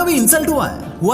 कभी इंसल्ट हुआ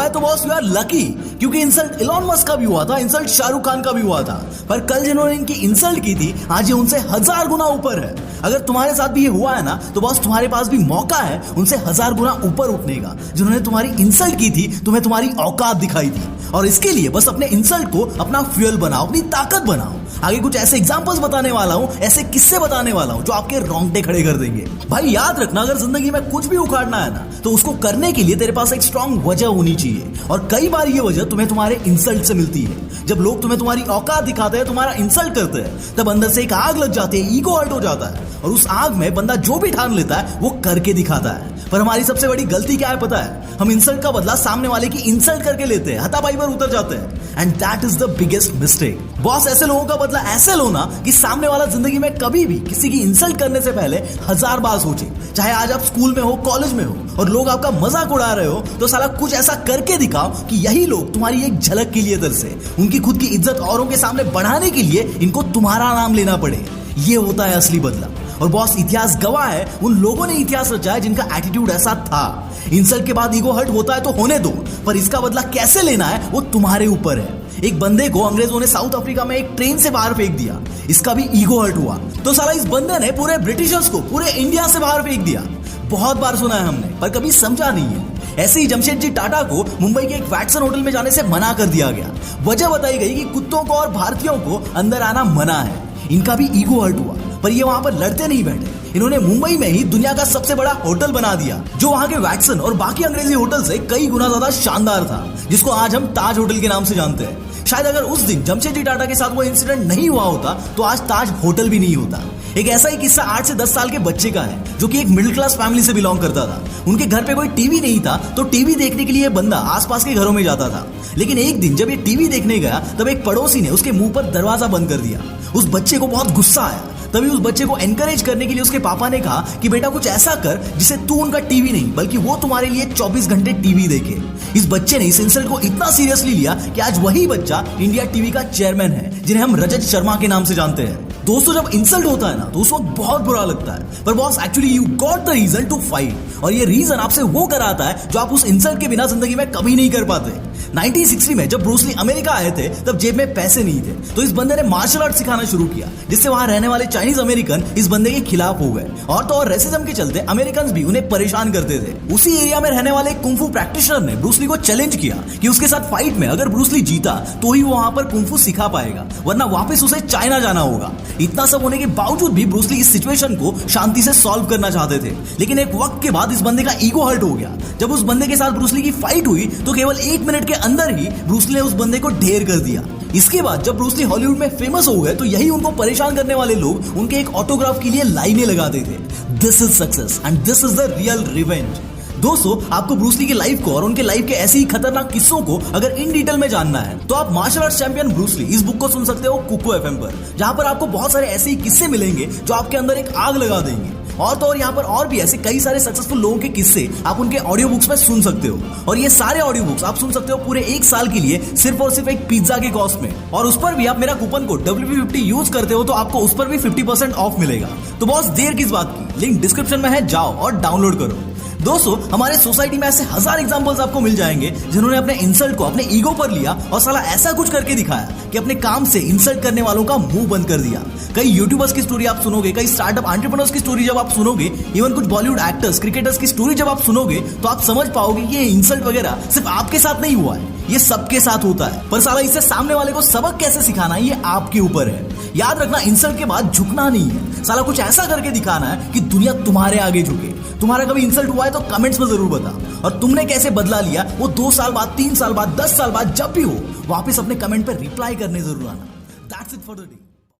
है तो बॉस यू आर लकी, क्योंकि इंसल्ट इलॉन मस्क का भी हुआ था, इंसल्ट शाहरुख खान का भी हुआ था, पर कल जिन्होंने इनकी इंसल्ट की थी आज ये उनसे 1000 गुना ऊपर है। अगर तुम्हारे साथ भी ये हुआ है ना तो बॉस तुम्हारे पास भी मौका है उनसे 1000 गुना ऊपर उठने का। जिन्होंने तुम्हारी इंसल्ट की थी तुम्हें तुम्हारी औकात दिखाई थी, और इसके लिए बस अपने इंसल्ट को अपना फ्यूल बनाओ, अपनी ताकत बनाओ। आगे कुछ ऐसे एग्जांपल्स बताने वाला हूं, ऐसे किस्से बताने वाला हूं जो आपके रोंगटे खड़े कर देंगे। भाई याद रखना, अगर जिंदगी में कुछ भी उखाड़ना है ना तो उसको करने के लिए तेरे पास एक स्ट्रांग वजह होनी चाहिए, और कई बार ये वजह तुम्हें तुम्हारे इंसल्ट से मिलती है। जब लोग तुम्हें तुम्हारी औकात दिखाते हैं, तुम्हारा इंसल्ट करते हैं, तब अंदर से एक आग लग जाती है, ईगो हर्ट हो जाता है, और उस आग में बंदा जो भी ठान लेता है वो करके दिखाता है। पर हमारी सबसे बड़ी गलती क्या है पता है? हम इंसल्ट का बदला सामने वाले की इंसल्ट करके लेते हैं, हाथापाई पर उतर जाते हैं, and that is the biggest mistake. Boss ऐसे लोगों का बदला ऐसे लो ना कि सामने वाला जिंदगी में कभी भी किसी की इंसल्ट करने से पहले 1000 बार सोचे। चाहे आज आप स्कूल में हो, कॉलेज में हो, और लोग आपका मजाक उड़ा रहे हो, तो साला कुछ ऐसा करके दिखाओ कि यही लोग तुम्हारी एक झलक के लिए तरसे। उनकी खुद की इज्जत औरों के सामने बढ़ाने के लिए इनको तुम्हारा नाम लेना पड़े। ये होता है असली बदला। और बॉस इतिहास गवाह है, उन लोगों ने इतिहास रचा है जिनका एटीट्यूड ऐसा था। इंसल्ट के बाद ईगो हर्ट होता है तो होने दो, पर इसका बदला कैसे लेना है वो तुम्हारे ऊपर है। एक बंदे को अंग्रेजों ने साउथ अफ्रीका में एक ट्रेन से बाहर फेंक दिया, इसका भी ईगो हर्ट हुआ, तो साला इस बंदे ने पूरे ब्रिटिशर्स को पूरे इंडिया से बाहर फेंक दिया। बहुत बार सुना है हमने, पर कभी समझा नहीं है। ऐसे ही जमशेदजी टाटा को मुंबई के एक वैटसन होटल में जाने से मना कर दिया गया। वजह बताई गई कि कुत्तों को और भारतीयों को अंदर आना मना है। इनका भी ईगो हर्ट हुआ, पर ये वहां पर लड़ते नहीं बैठे। इन्होंने मुंबई में ही दुनिया का सबसे बड़ा होटल बना दिया, जो वहां के वैटसन और बाकी अंग्रेजी होटल से कई गुना ज्यादा शानदार था, जिसको आज हम ताज होटल के नाम से जानते हैं। शायद अगर उस दिन जमशेदजी टाटा के साथ वो इंसिडेंट नहीं हुआ होता तो आज ताज होटल भी नहीं होता। एक ऐसा ही किस्सा 8 से 10 साल के बच्चे का है, जो कि एक मिडिल क्लास फैमिली से बिलोंग करता था। उनके घर पे कोई टीवी नहीं था, तो टीवी देखने के लिए बंदा आसपास के घरों में जाता था। लेकिन एक दिन जब ये टीवी देखने गया तब एक पड़ोसी ने उसके मुंह पर दरवाजा बंद कर दिया। उस बच्चे को बहुत गुस्सा आया। तभी उस बच्चे को एनकरेज करने के लिए उसके पापा ने कहा कि बेटा कुछ ऐसा कर जिसे तू उनका टीवी नहीं बल्कि वो तुम्हारे लिए 24 घंटे टीवी देखे। इस बच्चे ने इस इंसल्ट को इतना सीरियसली लिया कि आज वही बच्चा इंडिया टीवी का चेयरमैन है, जिन्हें हम रजत शर्मा के नाम से जानते हैं। दोस्तों, जब इंसल्ट होता है ना तो उस वक्त बहुत बुरा लगता है, पर boss actually you got the reason to fight, और ये रीजन आपसे वो कराता है जो आप उस इंसल्ट के बिना जिंदगी में कभी नहीं कर पाते। 1960 में जब ब्रूस ली अमेरिका आए थे तब जेब में पैसे नहीं थे, तो इस बंदे ने मार्शल आर्ट सिखाना शुरू किया, जिससे वहां रहने वाले चाइनीज अमेरिकन इस बंदे के खिलाफ हो गए, और तो और रेसिज्म के चलते अमेरिकन भी उन्हें परेशान करते थे। उसी एरिया में रहने वाले कुंफू प्रैक्टिशनर ने ब्रूस ली को चैलेंज किया कि उसके साथ फाइट में अगर ब्रूस ली जीता तो ही वो वहां पर कुंफू सिखा पाएगा, वरना वापस उसे चाइना जाना होगा। इतना सब होने के बावजूद भी ब्रूस ली इस सिचुएशन को शांति से सॉल्व करना चाहते थे, लेकिन एक वक्त के बाद इस बंदे का ईगो हर्ट हो गया। जब उस बंदे के साथ ब्रूस ली की फाइट हुई तो केवल 1 मिनट के अंदर ही ब्रूस ली ने उस बंदे को ढेर कर दिया। इसके बाद जब ब्रूस ली हॉलीवुड में फेमस हो गए तो यही उनको परेशान करने वाले लोग उनके एक ऑटोग्राफ के लिए लाइनें लगाते थे। This is success and this is the real revenge. दोस्तों, आपको ब्रूस ली की लाइफ को और उनके लाइफ के ऐसे ही खतरनाक किस्सों को अगर इन डिटेल में जानना है तो आप martial arts champion Bruce Lee इस बुक को सुन सकते हो कुको एफएम पर, जहां पर आपको बहुत सारे ऐसे ही किस्से मिलेंगे जो आपके अंदर एक आग लगा देंगे। और तो और यहाँ पर और भी ऐसे कई सारे सक्सेसफुल लोगों के किस्से आप उनके ऑडियो बुक्स में सुन सकते हो, और ये सारे ऑडियो बुक्स आप सुन सकते हो पूरे 1 साल के लिए सिर्फ और सिर्फ एक पिज्जा के कॉस्ट में, और उस पर भी आप मेरा कूपन कोड WP50 यूज करते हो तो आपको उस पर भी 50% ऑफ मिलेगा। तो बॉस देर किस बात की, लिंक डिस्क्रिप्शन में है, जाओ और डाउनलोड करो। दोस्तों, हमारे सोसाइटी में ऐसे 1000 एग्जांपल्स आपको मिल जाएंगे जिन्होंने अपने इंसल्ट को अपने ईगो पर लिया और साला ऐसा कुछ करके दिखाया कि अपने काम से इंसल्ट करने वालों का मुंह बंद कर दिया। कई यूट्यूबर्स की स्टोरी आप सुनोगे, कई स्टार्टअप एंटरप्रेन्योर्स की स्टोरी जब आप सुनोगे, इवन कुछ बॉलीवुड एक्टर्स, क्रिकेटर्स की स्टोरी जब आप सुनोगे तो आप समझ पाओगे ये इंसल्ट वगैरह सिर्फ आपके साथ नहीं हुआ है, ये सबके साथ होता है। पर साला इससे सामने वाले को सबक कैसे सिखाना है ये आपके ऊपर है। याद रखना, इंसल्ट के बाद झुकना नहीं है, साला कुछ ऐसा करके दिखाना है कि दुनिया तुम्हारे आगे झुके। तुम्हारा कभी इंसल्ट हुआ है तो कमेंट्स में जरूर बता, और तुमने कैसे बदला लिया वो 2 साल बाद, 3 साल बाद, 10 साल बाद जब भी हो वापस अपने कमेंट पर रिप्लाई करने जरूर आना। That's it for the day.